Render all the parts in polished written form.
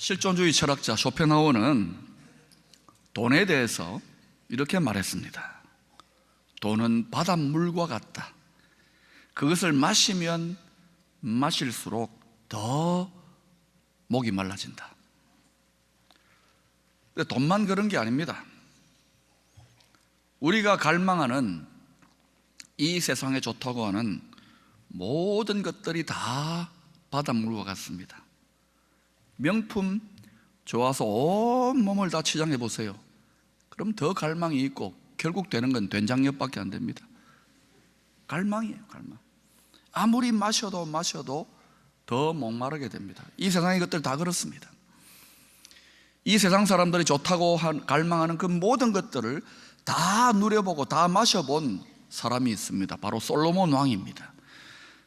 실존주의 철학자 쇼펜하우어는 돈에 대해서 이렇게 말했습니다. 돈은 바닷물과 같다. 그것을 마시면 마실수록 더 목이 말라진다. 근데 돈만 그런 게 아닙니다. 우리가 갈망하는 이 세상에 좋다고 하는 모든 것들이 다 바닷물과 같습니다. 명품 좋아서 온 몸을 다 치장해 보세요. 그럼 더 갈망이 있고 결국 되는 건 된장엽밖에 안 됩니다. 갈망이에요, 갈망. 아무리 마셔도 더 목마르게 됩니다. 이 세상의 것들 다 그렇습니다. 이 세상 사람들이 좋다고 갈망하는 그 모든 것들을 다 누려보고 다 마셔본 사람이 있습니다. 바로 솔로몬 왕입니다.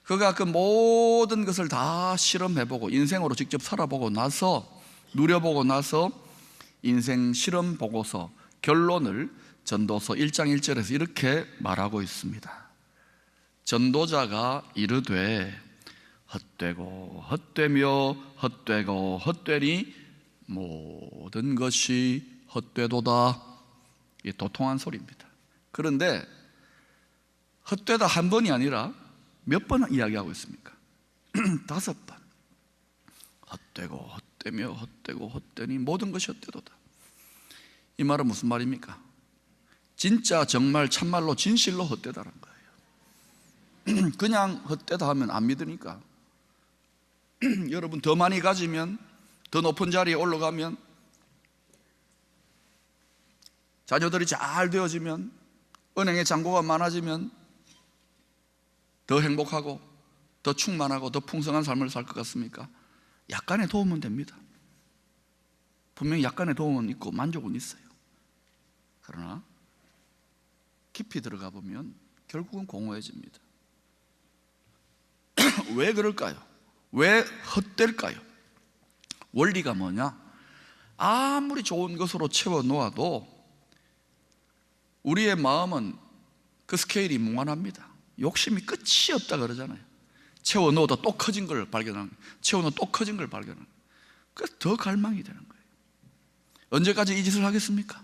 그가 그 모든 것을 다 실험해보고 인생으로 직접 살아보고 나서 누려보고 나서 인생 실험 보고서 결론을 전도서 1장 1절에서 이렇게 말하고 있습니다. 전도자가 이르되 헛되고 헛되며 헛되고 헛되니 모든 것이 헛되도다. 이게 도통한 소리입니다. 그런데 헛되다 한 번이 아니라 몇 번 이야기하고 있습니까? 5번. 헛되고 헛되며 헛되고 헛되니 모든 것이 헛되도다. 이 말은 무슨 말입니까? 진짜 정말 참말로 진실로 헛되다는 거예요. 그냥 헛되다 하면 안 믿으니까. 여러분 더 많이 가지면, 더 높은 자리에 올라가면, 자녀들이 잘 되어지면, 은행에 잔고가 많아지면 더 행복하고 더 충만하고 더 풍성한 삶을 살 것 같습니까? 약간의 도움은 됩니다. 분명히 약간의 도움은 있고 만족은 있어요. 그러나 깊이 들어가 보면 결국은 공허해집니다. 왜 그럴까요? 왜 헛될까요? 원리가 뭐냐? 아무리 좋은 것으로 채워 놓아도 우리의 마음은 그 스케일이 무한합니다. 욕심이 끝이 없다 그러잖아요. 채워 넣어도 또 커진 걸 발견하는 거예요. 채워 넣어도 또 커진 걸 발견하는 거예요. 그래서 더 갈망이 되는 거예요. 언제까지 이 짓을 하겠습니까?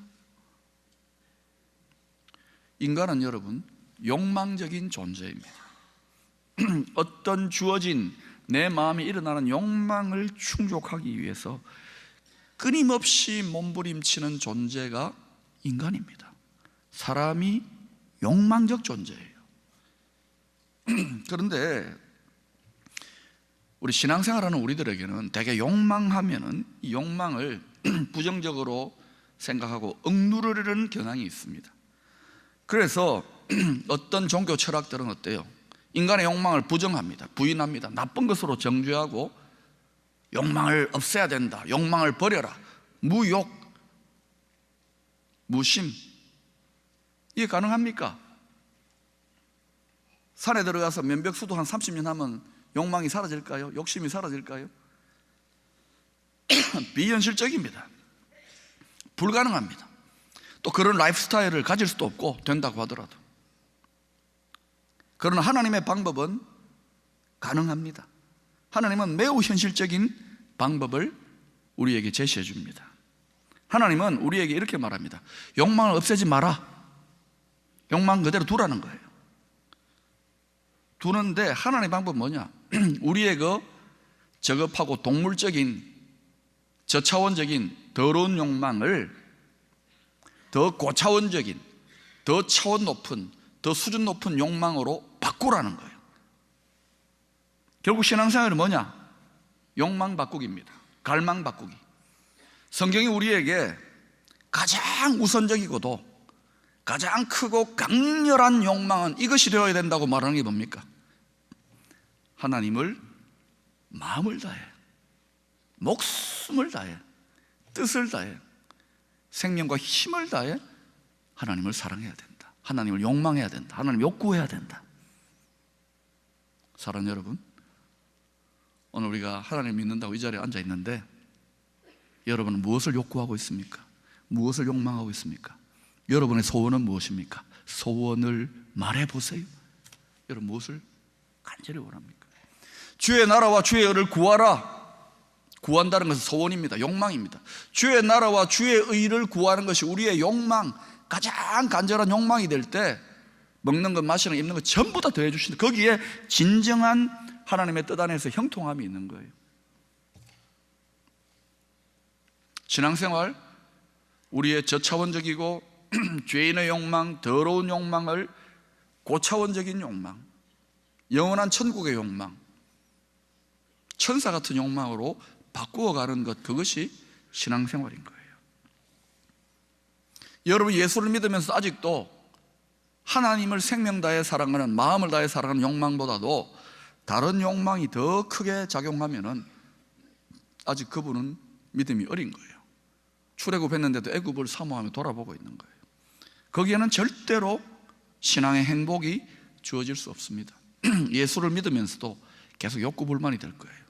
인간은 여러분 욕망적인 존재입니다. 어떤 주어진 내 마음에 일어나는 욕망을 충족하기 위해서 끊임없이 몸부림치는 존재가 인간입니다. 사람이 욕망적 존재예요. 그런데 우리 신앙생활하는 우리들에게는 대개 욕망하면은 이 욕망을 부정적으로 생각하고 억누르려는 경향이 있습니다. 그래서 어떤 종교 철학들은 어때요? 인간의 욕망을 부정합니다. 부인합니다. 나쁜 것으로 정죄하고 욕망을 없애야 된다. 욕망을 버려라. 무욕, 무심. 이게 가능합니까? 산에 들어가서 면벽수도 한 30년 하면 욕망이 사라질까요? 욕심이 사라질까요? 비현실적입니다. 불가능합니다. 또 그런 라이프 스타일을 가질 수도 없고 된다고 하더라도. 그러나 하나님의 방법은 가능합니다. 하나님은 매우 현실적인 방법을 우리에게 제시해 줍니다. 하나님은 우리에게 이렇게 말합니다. 욕망을 없애지 마라. 욕망 그대로 두라는 거예요. 두는데 하나님의 방법은 뭐냐? 우리의 그 저급하고 동물적인 저차원적인 더러운 욕망을 더 고차원적인, 더 차원 높은, 더 수준 높은 욕망으로 바꾸라는 거예요. 결국 신앙생활은 뭐냐? 욕망 바꾸기입니다. 갈망 바꾸기. 성경이 우리에게 가장 우선적이고도 가장 크고 강렬한 욕망은 이것이 되어야 된다고 말하는 게 뭡니까? 하나님을 마음을 다해, 목숨을 다해, 뜻을 다해, 생명과 힘을 다해 하나님을 사랑해야 된다. 하나님을 욕망해야 된다. 하나님을 욕구해야 된다. 사랑하는 여러분, 오늘 우리가 하나님을 믿는다고 이 자리에 앉아 있는데 여러분은 무엇을 욕구하고 있습니까? 무엇을 욕망하고 있습니까? 여러분의 소원은 무엇입니까? 소원을 말해보세요. 여러분 무엇을 간절히 원합니까? 주의 나라와 주의 의를 구하라. 구한다는 것은 소원입니다. 욕망입니다. 주의 나라와 주의 의를 구하는 것이 우리의 욕망, 가장 간절한 욕망이 될 때 먹는 것, 마시는 것, 입는 것 전부 다 더해 주신다. 거기에 진정한 하나님의 뜻 안에서 형통함이 있는 거예요. 신앙생활, 우리의 저차원적이고 죄인의 욕망, 더러운 욕망을 고차원적인 욕망, 영원한 천국의 욕망, 천사 같은 욕망으로 바꾸어가는 것, 그것이 신앙생활인 거예요. 여러분, 예수를 믿으면서 아직도 하나님을 생명 다해 사랑하는, 마음을 다해 사랑하는 욕망보다도 다른 욕망이 더 크게 작용하면은 아직 그분은 믿음이 어린 거예요. 출애굽했는데도 애굽을 사모하며 돌아보고 있는 거예요. 거기에는 절대로 신앙의 행복이 주어질 수 없습니다. 예수를 믿으면서도 계속 욕구불만이 될 거예요.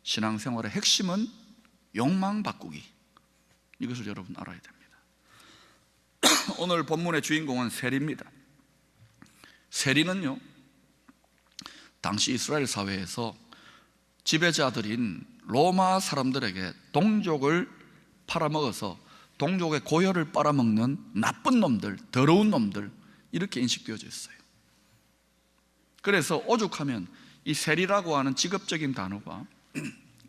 신앙생활의 핵심은 욕망 바꾸기, 이것을 여러분 알아야 됩니다. 오늘 본문의 주인공은 세리입니다. 세리는요, 당시 이스라엘 사회에서 지배자들인 로마 사람들에게 동족을 팔아먹어서 동족의 고혈을 빨아먹는 나쁜 놈들, 더러운 놈들, 이렇게 인식되어져 있어요. 그래서 오죽하면 이 세리라고 하는 직업적인 단어가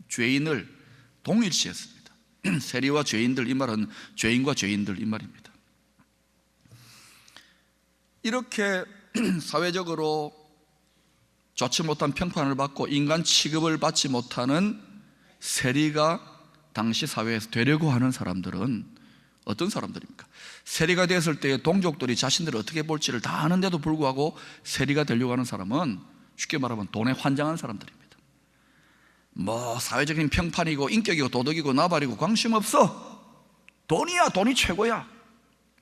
죄인을 동일시했습니다. 세리와 죄인들, 이 말은 죄인과 죄인들, 이 말입니다. 이렇게 사회적으로 좋지 못한 평판을 받고 인간 취급을 받지 못하는 세리가 당시 사회에서 되려고 하는 사람들은 어떤 사람들입니까? 세리가 되었을 때 동족들이 자신들을 어떻게 볼지를 다 아는데도 불구하고 세리가 되려고 하는 사람은 쉽게 말하면 돈에 환장한 사람들입니다. 뭐 사회적인 평판이고 인격이고 도덕이고 나발이고 관심 없어. 돈이야, 돈이 최고야.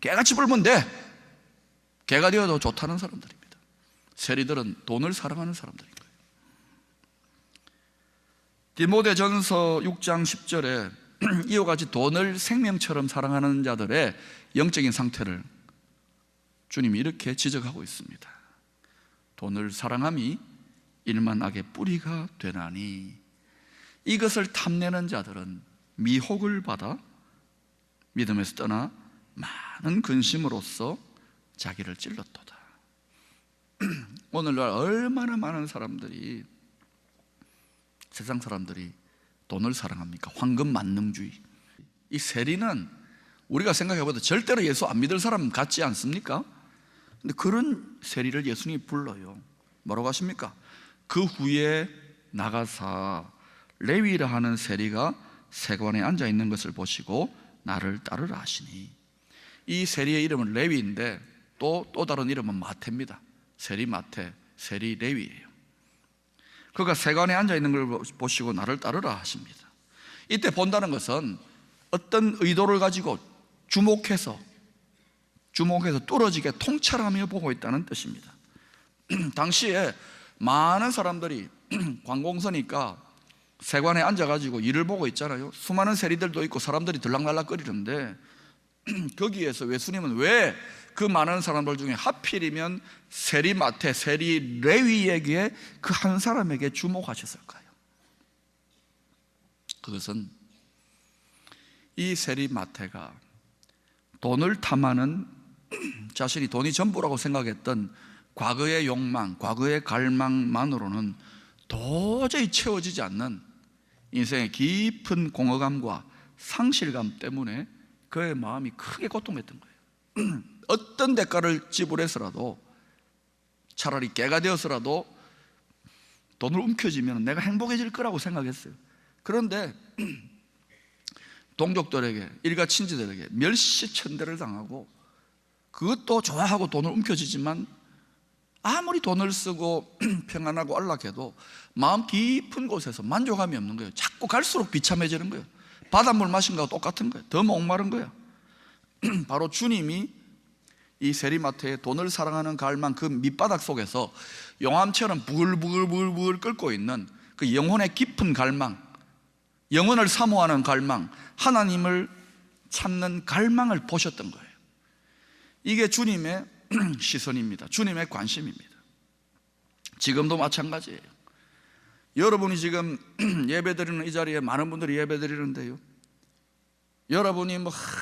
개같이 벌면 돼. 개가 되어도 좋다는 사람들입니다. 세리들은 돈을 사랑하는 사람들인 거예요. 디모데전서 6장 10절에 이와 같이 돈을 생명처럼 사랑하는 자들의 영적인 상태를 주님이 이렇게 지적하고 있습니다. 돈을 사랑함이 일만 악의 뿌리가 되나니 이것을 탐내는 자들은 미혹을 받아 믿음에서 떠나 많은 근심으로써 자기를 찔렀도다. 오늘날 얼마나 많은 사람들이, 세상 사람들이 돈을 사랑합니까? 황금 만능주의. 이 세리는 우리가 생각해봐도 절대로 예수 안 믿을 사람 같지 않습니까? 근데 그런 세리를 예수님이 불러요. 뭐라고 하십니까? 그 후에 나가사 레위라 하는 세리가 세관에 앉아 있는 것을 보시고 나를 따르라 하시니. 이 세리의 이름은 레위인데 또 다른 이름은 마태입니다. 세리 마태, 세리 레위예요. 그가 세관에 앉아 있는 걸 보시고 나를 따르라 하십니다. 이때 본다는 것은 어떤 의도를 가지고 주목해서 뚫어지게 통찰하며 보고 있다는 뜻입니다. 당시에 많은 사람들이 관공서니까 세관에 앉아가지고 일을 보고 있잖아요. 수많은 세리들도 있고 사람들이 들락날락거리는데 거기에서 예수님은 왜 그 많은 사람들 중에 하필이면 세리 마태, 세리 레위에게 그 한 사람에게 주목하셨을까요? 그것은 이 세리 마태가 돈을 탐하는, 자신이 돈이 전부라고 생각했던 과거의 욕망, 과거의 갈망만으로는 도저히 채워지지 않는 인생의 깊은 공허감과 상실감 때문에 그의 마음이 크게 고통했던 거예요. 어떤 대가를 지불해서라도, 차라리 개가 되어서라도 돈을 움켜쥐면 내가 행복해질 거라고 생각했어요. 그런데 동족들에게, 일가 친지들에게 멸시천대를 당하고, 그것도 좋아하고 돈을 움켜쥐지만 아무리 돈을 쓰고 평안하고 안락해도 마음 깊은 곳에서 만족감이 없는 거예요. 자꾸 갈수록 비참해지는 거예요. 바닷물 마신 거와 똑같은 거예요. 더 목마른 거예요. 바로 주님이 이 세리마태의 돈을 사랑하는 갈망, 그 밑바닥 속에서 용암처럼 부글부글 끓고 있는 그 영혼의 깊은 갈망, 영혼을 사모하는 갈망, 하나님을 찾는 갈망을 보셨던 거예요. 이게 주님의 시선입니다. 주님의 관심입니다. 지금도 마찬가지예요. 여러분이 지금 예배드리는 이 자리에 많은 분들이 예배드리는데요, 여러분이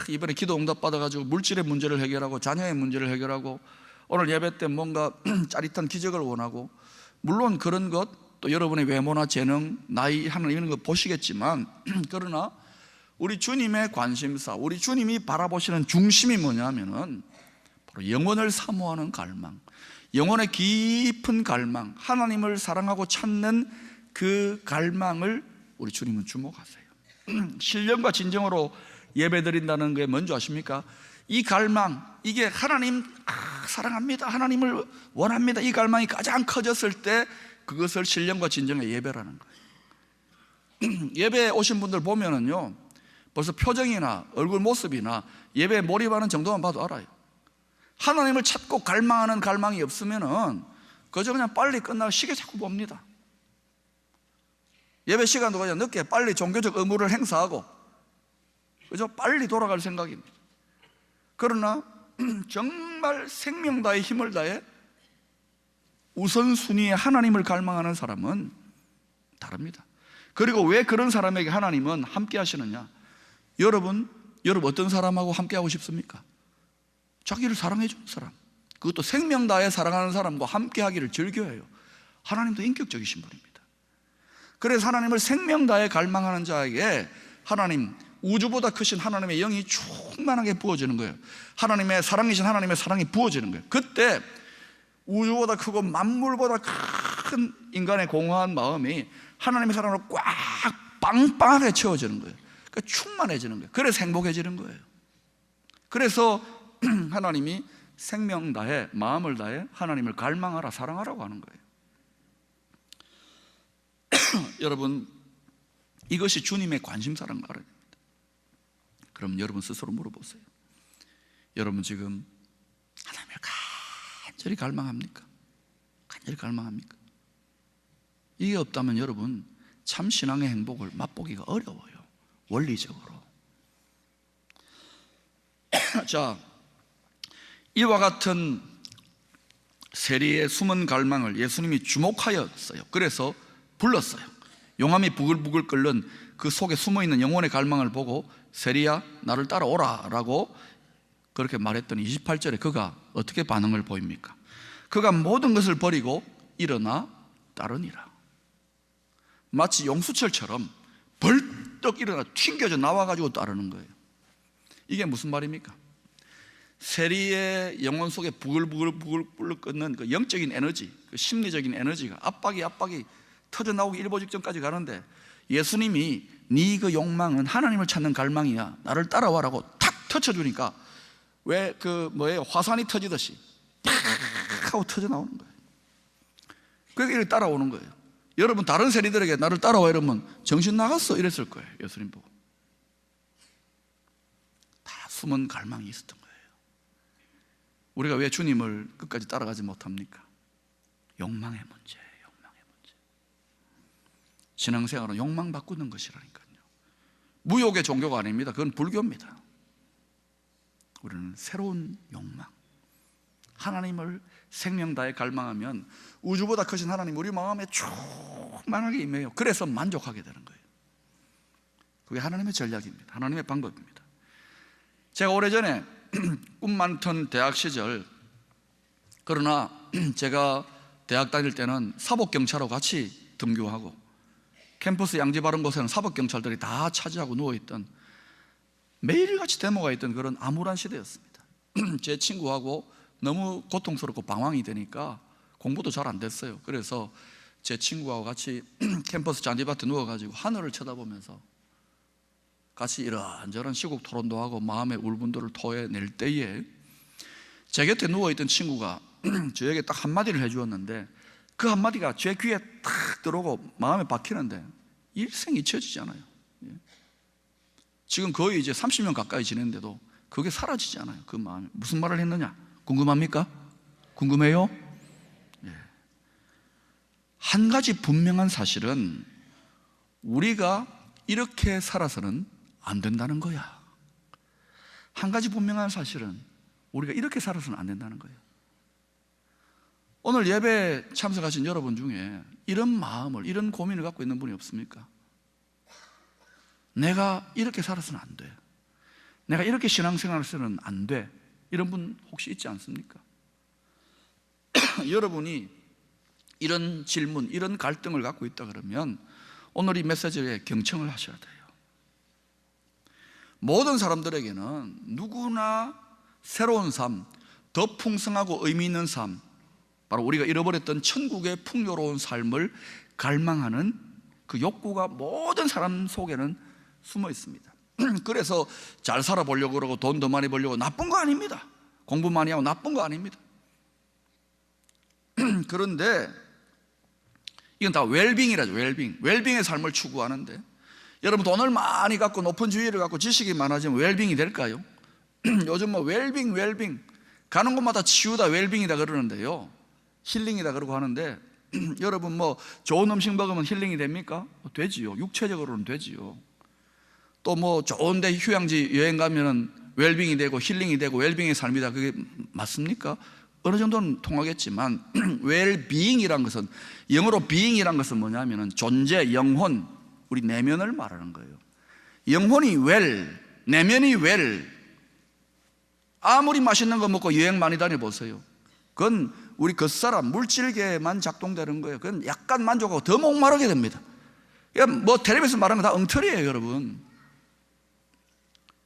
이번에 기도 응답 받아가지고 물질의 문제를 해결하고 자녀의 문제를 해결하고 오늘 예배 때 뭔가 짜릿한 기적을 원하고, 물론 그런 것, 또 여러분의 외모나 재능, 나이 하는 이런 거 보시겠지만, 그러나 우리 주님의 관심사, 우리 주님이 바라보시는 중심이 뭐냐면은 바로 영혼을 사모하는 갈망, 영혼의 깊은 갈망, 하나님을 사랑하고 찾는 그 갈망을 우리 주님은 주목하세요. 신령과 진정으로 예배드린다는 게 뭔지 아십니까? 이 갈망, 이게 하나님 사랑합니다, 하나님을 원합니다, 이 갈망이 가장 커졌을 때 그것을 신령과 진정의 예배라는 거예요. 예배에 오신 분들 보면은요, 벌써 표정이나 얼굴 모습이나 예배에 몰입하는 정도만 봐도 알아요. 하나님을 찾고 갈망하는 갈망이 없으면은 그저 그냥 빨리 끝나고 시계 자꾸 봅니다. 예배 시간도 그냥 늦게 빨리 종교적 의무를 행사하고 그저 빨리 돌아갈 생각입니다. 그러나 정말 생명 다해 힘을 다해 우선순위에 하나님을 갈망하는 사람은 다릅니다. 그리고 왜 그런 사람에게 하나님은 함께 하시느냐? 여러분 어떤 사람하고 함께 하고 싶습니까? 자기를 사랑해 주는 사람, 그것도 생명 다해 사랑하는 사람과 함께 하기를 즐겨해요. 하나님도 인격적이신 분입니다. 그래서 하나님을 생명 다해 갈망하는 자에게 하나님, 우주보다 크신 하나님의 영이 충만하게 부어지는 거예요. 하나님의 사랑이신 하나님의 사랑이 부어지는 거예요. 그때 우주보다 크고 만물보다 큰 인간의 공허한 마음이 하나님의 사랑으로 꽉 빵빵하게 채워지는 거예요. 그러니까 충만해지는 거예요. 그래서 행복해지는 거예요. 그래서 하나님이 생명 다해 마음을 다해 하나님을 갈망하라, 사랑하라고 하는 거예요. 여러분, 이것이 주님의 관심사라는 걸 알아야 됩니다. 그럼 여러분 스스로 물어보세요. 여러분 지금 하나님을 간절히 갈망합니까? 간절히 갈망합니까? 이게 없다면 여러분 참 신앙의 행복을 맛보기가 어려워요. 원리적으로. 자, 이와 같은 세리의 숨은 갈망을 예수님이 주목하였어요. 그래서 불렀어요. 용암이 부글부글 끓는 그 속에 숨어있는 영혼의 갈망을 보고 세리야 나를 따라오라 라고 그렇게 말했더니 28절에 그가 어떻게 반응을 보입니까? 그가 모든 것을 버리고 일어나 따르니라. 마치 용수철처럼 벌떡 일어나 튕겨져 나와가지고 따르는 거예요. 이게 무슨 말입니까? 세리의 영혼 속에 부글부글 끓는 그 영적인 에너지, 그 심리적인 에너지가 압박이 터져 나오기 일보 직전까지 가는데, 예수님이 네 그 욕망은 하나님을 찾는 갈망이야, 나를 따라와라고 탁 터쳐주니까 왜 화산이 터지듯이 팍 하고 터져 나오는 거예요. 그러니까 이렇게 따라오는 거예요. 여러분 다른 세리들에게 나를 따라와 이러면 정신 나갔어 이랬을 거예요. 예수님 보고. 다 숨은 갈망이 있었던 거예요. 우리가 왜 주님을 끝까지 따라가지 못합니까? 욕망의 문제예요. 욕망의 문제. 신앙생활은 욕망 바꾸는 것이라니까요. 무욕의 종교가 아닙니다. 그건 불교입니다. 우리는 새로운 욕망, 하나님을 생명 다해 갈망하면 우주보다 크신 하나님 우리 마음에 충만하게 임해요. 그래서 만족하게 되는 거예요. 그게 하나님의 전략입니다. 하나님의 방법입니다. 제가 오래전에 꿈 많던 대학 시절, 그러나 제가 대학 다닐 때는 사법경찰하고 같이 등교하고 캠퍼스 양지 바른 곳에는 사법경찰들이 다 차지하고 누워있던, 매일같이 데모가 있던 그런 암울한 시대였습니다. 제 친구하고 너무 고통스럽고 방황이 되니까 공부도 잘 안 됐어요. 그래서 제 친구하고 같이 캠퍼스 잔디밭에 누워가지고 하늘을 쳐다보면서 같이 이런저런 시국 토론도 하고 마음의 울분들을 토해낼 때에 제 곁에 누워있던 친구가 저에게 딱 한마디를 해주었는데, 그 한마디가 제 귀에 탁 들어오고 마음에 박히는데 일생 잊혀지지 않아요. 지금 거의 이제 30년 가까이 지냈는데도 그게 사라지지 않아요. 그 마음이. 무슨 말을 했느냐? 궁금합니까? 궁금해요? 한 가지 분명한 사실은 우리가 이렇게 살아서는 안 된다는 거야. 한 가지 분명한 사실은 우리가 이렇게 살아서는 안 된다는 거예요. 오늘 예배에 참석하신 여러분 중에 이런 마음을, 이런 고민을 갖고 있는 분이 없습니까? 내가 이렇게 살아서는 안 돼, 내가 이렇게 신앙생활을 해서는 안 돼, 이런 분 혹시 있지 않습니까? 여러분이 이런 질문, 이런 갈등을 갖고 있다 그러면 오늘 이 메시지에 경청을 하셔야 돼요. 모든 사람들에게는 누구나 새로운 삶, 더 풍성하고 의미 있는 삶, 바로 우리가 잃어버렸던 천국의 풍요로운 삶을 갈망하는 그 욕구가 모든 사람 속에는 숨어 있습니다. 그래서 잘 살아보려고 그러고 돈 더 많이 벌려고, 나쁜 거 아닙니다. 공부 많이 하고 나쁜 거 아닙니다. 그런데 이건 다 웰빙이라죠. 웰빙의 삶을 추구하는데, 여러분 돈을 많이 갖고 높은 지위를 갖고 지식이 많아지면 웰빙이 될까요? 요즘 뭐 웰빙 가는 곳마다 치유다, 웰빙이다 그러는데요, 힐링이다 그러고 하는데 여러분 뭐 좋은 음식 먹으면 힐링이 됩니까? 되지요. 육체적으로는 되지요. 또 뭐 좋은 데 휴양지 여행 가면은 웰빙이 되고 힐링이 되고 웰빙의 삶이다, 그게 맞습니까? 어느 정도는 통하겠지만 웰빙이란 것은, 영어로 being이란 것은 뭐냐면은 존재, 영혼, 우리 내면을 말하는 거예요. 영혼이 웰, 내면이 웰. 아무리 맛있는 거 먹고 여행 많이 다녀보세요, 그건 우리 겉사람 물질계에만 작동되는 거예요. 그건 약간 만족하고 더 목마르게 됩니다. 그러니까 뭐 텔레비에서 말하는 거 다 엉터리예요, 여러분.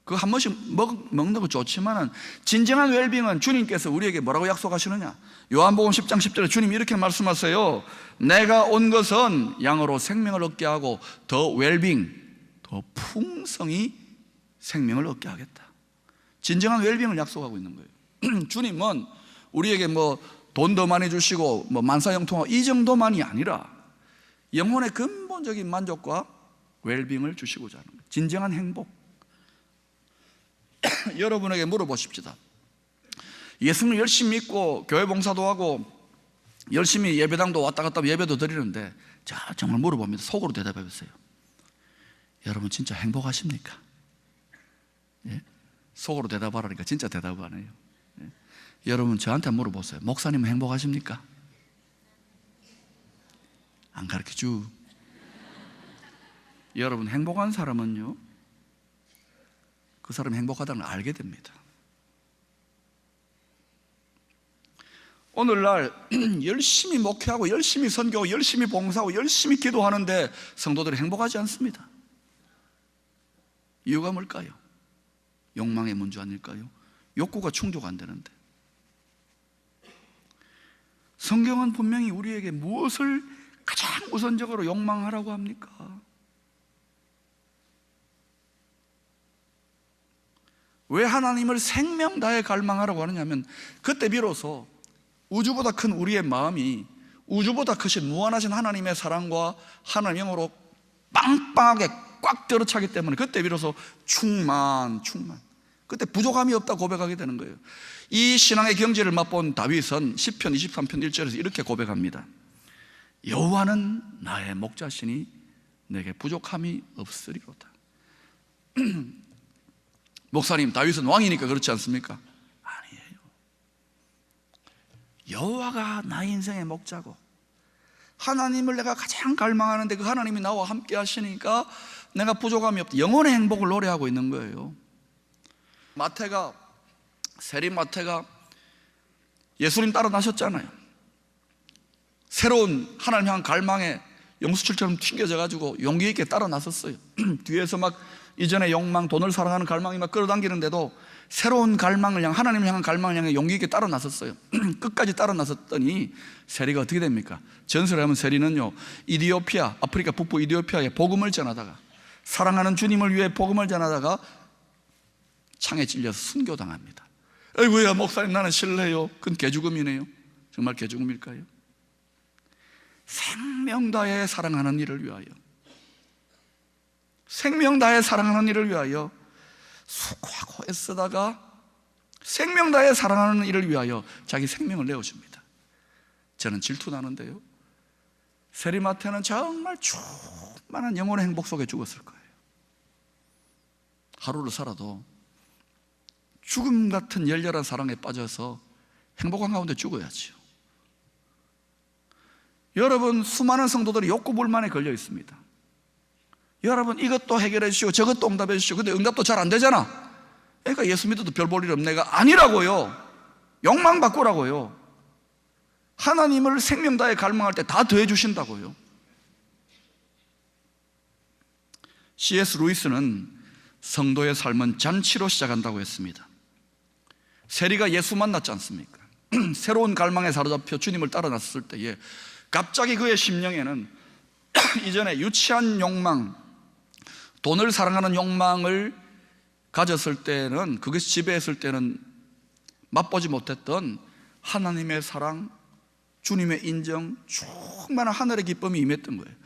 그거 한 번씩 먹는 거 좋지만은 진정한 웰빙은 주님께서 우리에게 뭐라고 약속하시느냐? 요한복음 10장 10절에 주님이 이렇게 말씀하세요. 내가 온 것은 양으로 생명을 얻게 하고 더 웰빙, 더 풍성히 생명을 얻게 하겠다. 진정한 웰빙을 약속하고 있는 거예요. 주님은 우리에게 뭐 돈 더 많이 주시고 뭐 만사형통하고 이 정도만이 아니라 영혼의 근본적인 만족과 웰빙을 주시고자 하는 거예요. 진정한 행복. 여러분에게 물어보십시다. 예수님 열심히 믿고 교회 봉사도 하고 열심히 예배당도 왔다 갔다 하고 예배도 드리는데, 자, 정말 물어봅니다. 속으로 대답해 보세요. 여러분 진짜 행복하십니까? 예? 속으로 대답하라니까 진짜 대답 안 해요. 예? 여러분 저한테 물어보세요. 목사님은 행복하십니까? 안 가르쳐줘. 여러분 행복한 사람은요, 그 사람이 행복하다는 걸 알게 됩니다. 오늘날 열심히 목회하고 열심히 선교하고 열심히 봉사하고 열심히 기도하는데 성도들이 행복하지 않습니다. 이유가 뭘까요? 욕망의 문제 아닐까요? 욕구가 충족 안 되는데. 성경은 분명히 우리에게 무엇을 가장 우선적으로 욕망하라고 합니까? 왜 하나님을 생명 다해 갈망하라고 하느냐면, 그때 비로소 우주보다 큰 우리의 마음이 우주보다 크신 무한하신 하나님의 사랑과 하나님의 영으로 빵빵하게 꽉 들어차기 때문에 그때 비로소 충만, 그때 부족함이 없다 고백하게 되는 거예요. 이 신앙의 경지를 맛본 다윗은 시편 23편 1절에서 이렇게 고백합니다. 여호와는 나의 목자시니 내게 부족함이 없으리로다. 목사님, 다윗은 왕이니까 그렇지 않습니까? 아니에요. 여호와가 나의 인생의 목자고 하나님을 내가 가장 갈망하는데 그 하나님이 나와 함께 하시니까 내가 부족함이 없다. 영혼의 행복을 노래하고 있는 거예요. 세리 마태가 예수님 따라 나셨잖아요. 새로운 하나님 향한 갈망에 용수철처럼 튕겨져 가지고 용기 있게 따라 나섰어요. 뒤에서 막 이전의 욕망, 돈을 사랑하는 갈망이 막 끌어당기는데도 새로운 갈망을 향한, 하나님을 향한 갈망을 향해 용기 있게 따라 나섰어요. 끝까지 따라 나섰더니 세리가 어떻게 됩니까? 전설에 하면 세리는요, 이디오피아, 아프리카 북부 이디오피아에 복음을 전하다가, 사랑하는 주님을 위해 복음을 전하다가 창에 찔려서 순교당합니다. 아이고야, 목사님 나는 실례요. 그건 개죽음이네요. 정말 개죽음일까요? 생명 다해 사랑하는 일을 위하여, 생명 다해 사랑하는 일을 위하여 수고하고 애쓰다가 생명 다해 사랑하는 일을 위하여 자기 생명을 내어줍니다. 저는 질투나는데요, 세리마태는 정말 충만한 영혼의 행복 속에 죽었을 거예요. 하루를 살아도 죽음 같은 열렬한 사랑에 빠져서 행복한 가운데 죽어야지요. 여러분, 수많은 성도들이 욕구 불만에 걸려 있습니다. 여러분, 이것도 해결해 주시고 저것도 응답해 주시고, 근데 응답도 잘 안 되잖아. 그러니까 예수 믿어도 별 볼 일 없네가 아니라고요. 욕망 바꾸라고요. 하나님을 생명 다해 갈망할 때 다 더해 주신다고요. C.S. 루이스는 성도의 삶은 잔치로 시작한다고 했습니다. 세리가 예수 만났지 않습니까? 새로운 갈망에 사로잡혀 주님을 따라 나섰을 때에 갑자기 그의 심령에는 이전에 유치한 욕망, 돈을 사랑하는 욕망을 가졌을 때는, 그것이 지배했을 때는 맛보지 못했던 하나님의 사랑, 주님의 인정, 충만한 하늘의 기쁨이 임했던 거예요.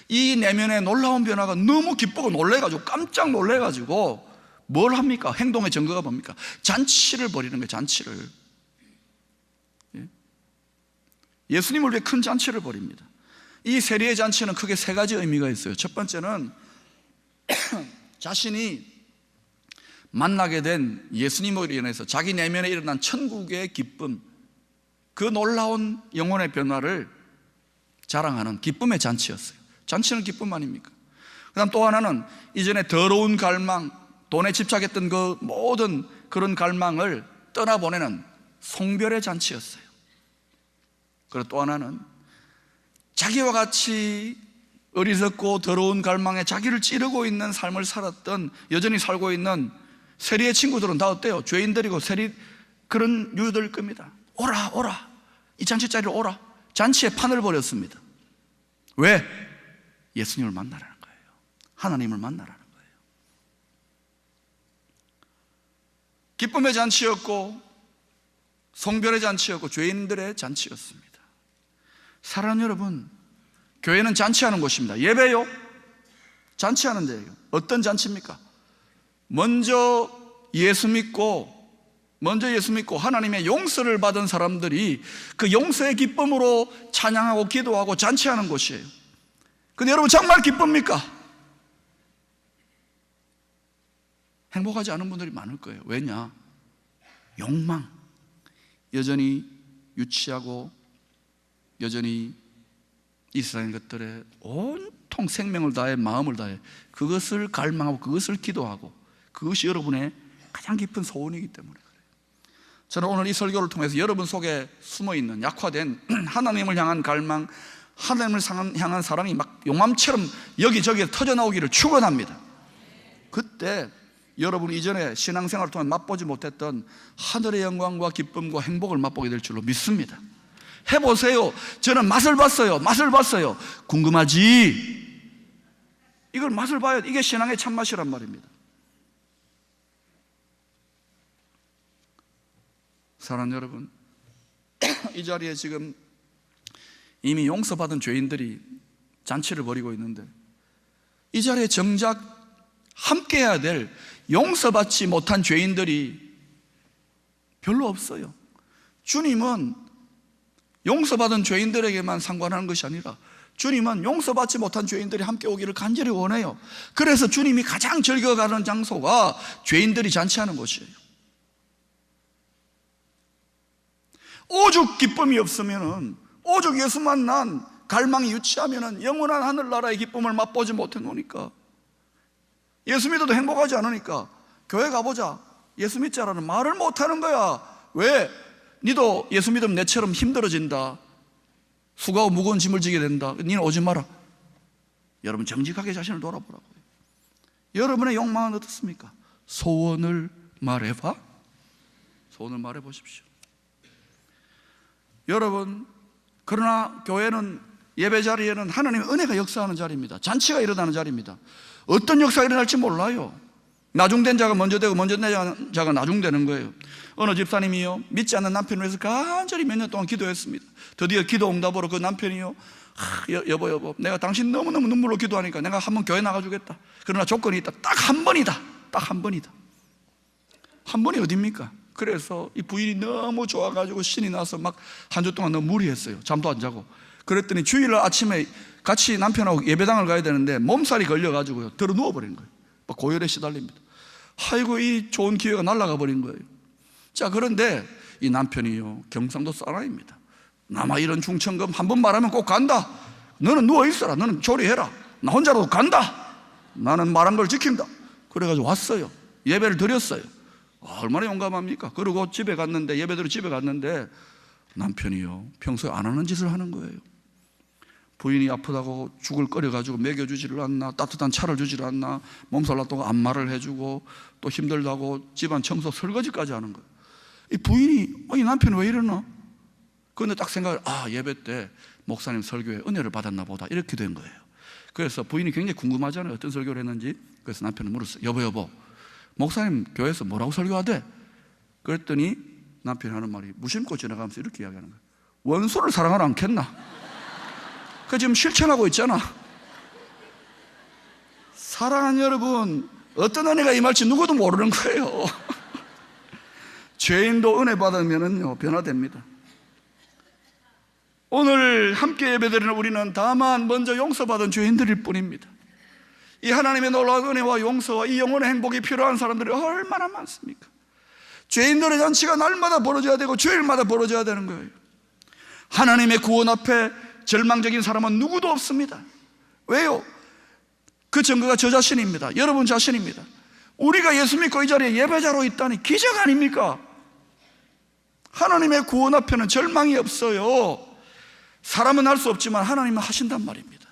이 내면의 놀라운 변화가 너무 기쁘고 놀래가지고, 깜짝 놀래가지고 뭘 합니까? 행동의 증거가 뭡니까? 잔치를 벌이는 거예요. 잔치를. 예수님을 위해 큰 잔치를 벌입니다. 이 세리의 잔치는 크게 세 가지 의미가 있어요. 첫 번째는 자신이 만나게 된 예수님으로 인해서 자기 내면에 일어난 천국의 기쁨, 그 놀라운 영혼의 변화를 자랑하는 기쁨의 잔치였어요. 잔치는 기쁨 아닙니까? 그 다음 또 하나는 이전에 더러운 갈망, 돈에 집착했던 그 모든 그런 갈망을 떠나보내는 송별의 잔치였어요. 그리고 또 하나는 자기와 같이 어리석고 더러운 갈망에 자기를 찌르고 있는 삶을 살았던, 여전히 살고 있는 세리의 친구들은 다 어때요? 죄인들이고 세리 그런 유들일 겁니다. 오라 오라, 이 잔치 자리로 오라. 잔치에 판을 벌였습니다. 왜? 예수님을 만나라는 거예요. 하나님을 만나라는 거예요. 기쁨의 잔치였고 성별의 잔치였고 죄인들의 잔치였습니다. 사랑하는 여러분, 교회는 잔치하는 곳입니다. 예배요? 잔치하는 데예요. 어떤 잔치입니까? 먼저 예수 믿고 하나님의 용서를 받은 사람들이 그 용서의 기쁨으로 찬양하고 기도하고 잔치하는 곳이에요. 근데 여러분, 정말 기쁩니까? 행복하지 않은 분들이 많을 거예요. 왜냐? 욕망, 여전히 유치하고 여전히 이스라엘 것들의 온통 생명을 다해 마음을 다해 그것을 갈망하고 그것을 기도하고, 그것이 여러분의 가장 깊은 소원이기 때문에 그래요. 저는 오늘 이 설교를 통해서 여러분 속에 숨어있는 약화된 하나님을 향한 갈망, 하나님을 향한 사랑이 막 용암처럼 여기저기 터져나오기를 축원합니다. 그때 여러분 이전에 신앙생활을 통해 맛보지 못했던 하늘의 영광과 기쁨과 행복을 맛보게 될 줄로 믿습니다. 해보세요. 저는 맛을 봤어요. 궁금하지? 이걸 맛을 봐야 돼. 이게 신앙의 참맛이란 말입니다. 사랑하는 여러분, 이 자리에 지금 이미 용서받은 죄인들이 잔치를 벌이고 있는데, 이 자리에 정작 함께 해야 될 용서받지 못한 죄인들이 별로 없어요. 주님은 용서받은 죄인들에게만 상관하는 것이 아니라 주님은 용서받지 못한 죄인들이 함께 오기를 간절히 원해요. 그래서 주님이 가장 즐겨가는 장소가 죄인들이 잔치하는 곳이에요. 오죽 기쁨이 없으면은, 오죽 예수 만난 갈망이 유치하면은 영원한 하늘나라의 기쁨을 맛보지 못해 놓으니까, 예수 믿어도 행복하지 않으니까 교회 가보자, 예수 믿자라는 말을 못하는 거야. 왜? 니도 예수 믿으면 내처럼 힘들어진다, 수고하고 무거운 짐을 지게 된다, 니는 오지 마라. 여러분, 정직하게 자신을 돌아보라고요. 여러분의 욕망은 어떻습니까? 소원을 말해봐. 소원을 말해보십시오. 여러분, 그러나 교회는, 예배 자리에는 하나님의 은혜가 역사하는 자리입니다. 잔치가 일어나는 자리입니다. 어떤 역사가 일어날지 몰라요. 나중된 자가 먼저 되고 먼저 된 자가 나중되는 거예요. 어느 집사님이요, 믿지 않는 남편을 위해서 간절히 몇 년 동안 기도했습니다. 드디어 기도 응답으로 그 남편이요, 여보 내가 당신 너무너무 눈물로 기도하니까 내가 한번 교회 나가주겠다. 그러나 조건이 있다. 딱 한 번이다. 한 번이 어딥니까? 그래서 이 부인이 너무 좋아가지고 신이 나서 막 한 주 동안 너무 무리했어요. 잠도 안 자고. 그랬더니 주일날 아침에 같이 남편하고 예배당을 가야 되는데 몸살이 걸려가지고요, 들어 누워버린 거예요. 막 고열에 시달립니다. 아이고, 이 좋은 기회가 날아가 버린 거예요. 자, 그런데 이 남편이요, 경상도 사람입니다. 나마 이런 중천금 한 번 말하면 꼭 간다. 너는 누워있어라. 너는 조리해라. 나 혼자라도 간다. 나는 말한 걸 지킨다. 그래가지고 왔어요. 예배를 드렸어요. 얼마나 용감합니까? 그리고 집에 갔는데, 예배드려 집에 갔는데 남편이요, 평소에 안 하는 짓을 하는 거예요. 부인이 아프다고 죽을 끓여가지고 먹여주지를 않나, 따뜻한 차를 주지를 않나, 몸살 났다고 안마를 해주고, 또 힘들다고 집안 청소 설거지까지 하는 거예요. 이 부인이 이 남편은 왜 이러나? 그런데 딱 생각을, 예배 때 목사님 설교에 은혜를 받았나 보다, 이렇게 된 거예요. 그래서 부인이 굉장히 궁금하잖아요. 어떤 설교를 했는지. 그래서 남편은 물었어요. 여보, 목사님 교회에서 뭐라고 설교하대? 그랬더니 남편이 하는 말이 무심코 지나가면서 이렇게 이야기하는 거예요. 원수를 사랑하라 않겠나? 그 지금 실천하고 있잖아. 사랑하는 여러분, 어떤 은혜가 임할지 누구도 모르는 거예요. 죄인도 은혜 받으면요 변화됩니다. 오늘 함께 예배드리는 우리는 다만 먼저 용서받은 죄인들일 뿐입니다. 이 하나님의 놀라운 은혜와 용서와 이 영혼의 행복이 필요한 사람들이 얼마나 많습니까? 죄인들의 잔치가 날마다 벌어져야 되고 주일마다 벌어져야 되는 거예요. 하나님의 구원 앞에 절망적인 사람은 누구도 없습니다. 왜요? 그 증거가 저 자신입니다. 여러분 자신입니다. 우리가 예수 믿고 이 자리에 예배자로 있다니 기적 아닙니까? 하나님의 구원 앞에는 절망이 없어요. 사람은 할 수 없지만 하나님은 하신단 말입니다.